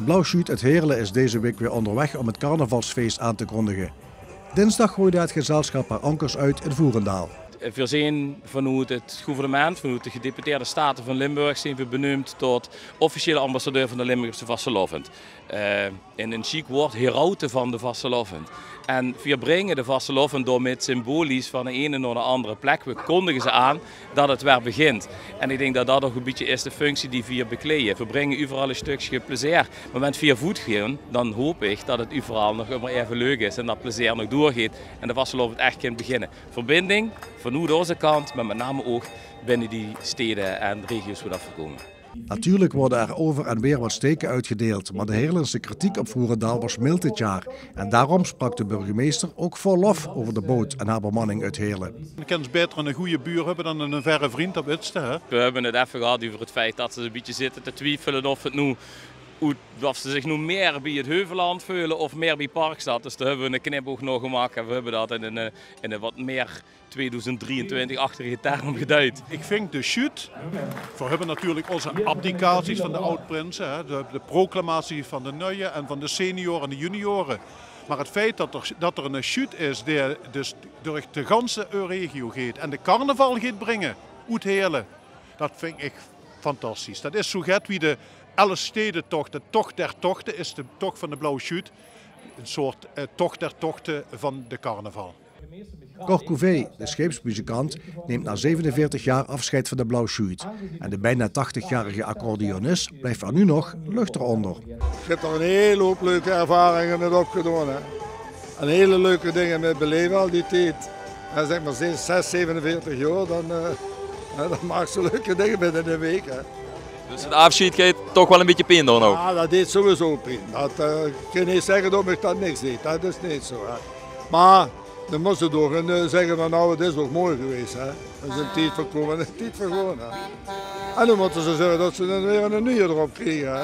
Blauwschuut uit Heerlen is deze week weer onderweg om het carnavalsfeest aan te kondigen. Dinsdag gooide het gezelschap haar ankers uit in Voerendaal. We zijn vanuit het gouvernement, vanuit de gedeputeerde staten van Limburg, zijn we benoemd tot officiële ambassadeur van de Limburgse Vastelovend. In een chic woord, herauten van de Vastelovend. En we brengen de Vastelovend door met symbolisch van de ene naar de andere plek. We kondigen ze aan dat het weer begint. En ik denk dat dat ook een beetje is de functie die we bekleden. We brengen overal een stukje plezier. Maar met via voet gaan, dan hoop ik dat het overal nog maar even leuk is en dat plezier nog doorgaat. En de Vastelovend echt kan beginnen. Verbinding vanuit onze kant, maar met name ook binnen die steden en regio's waar dat voorkomen. Natuurlijk worden er over en weer wat steken uitgedeeld, maar de Heerlense kritiek op Voerendaal was mild dit jaar. En daarom sprak de burgemeester ook vol lof over de boot en haar bemanning uit Heerlen. Je kan beter een goede buur hebben dan een verre vriend op Utste. Hè? We hebben het even gehad over het feit dat ze een beetje zitten te twijfelen of ze zich nu meer bij het Heuvelland voelen of meer bij Parkstad. Dus daar hebben we een knipoog nog gemaakt en we hebben dat in een wat meer 2023-achtige term geduid. Ik vind de shoot, we hebben natuurlijk onze abdicaties van de oud-prinsen, de proclamatie van de nieuwe en van de senioren en de junioren. Maar het feit dat er een shoot is die dus door de ganse regio gaat en de carnaval gaat brengen uit Heerlen, dat vind ik fantastisch. Dat is zo get wie de Elfstedentocht, de tocht der tochten, is de tocht van de Blauwschuut. Een soort tocht der tochten van de carnaval. Cor Couvé, de scheepsmuzikant, neemt na 47 jaar afscheid van de Blauwschuut. En de bijna 80-jarige accordeonist blijft er nu nog lucht eronder. Ik heb er een hele hoop leuke ervaringen met opgedaan. Hè. En hele leuke dingen met beleven al die tijd. En zeg maar 6, 47 jaar, dan maak je leuke dingen binnen een week. Hè. Dus het afscheid gaat toch wel een beetje pijn doen ook? Ja, dat deed sowieso pijn. Ik kan niet zeggen dat ik dat niks deed, dat is niet zo. Hè. Maar dan moest je door en zeggen van nou, het is ook mooi geweest. Hè. Dat is een tijd voor komen en een tijd voor gewoon. Hè. En dan moeten ze zeggen dat ze dan weer een nieuwe erop kregen. Hè.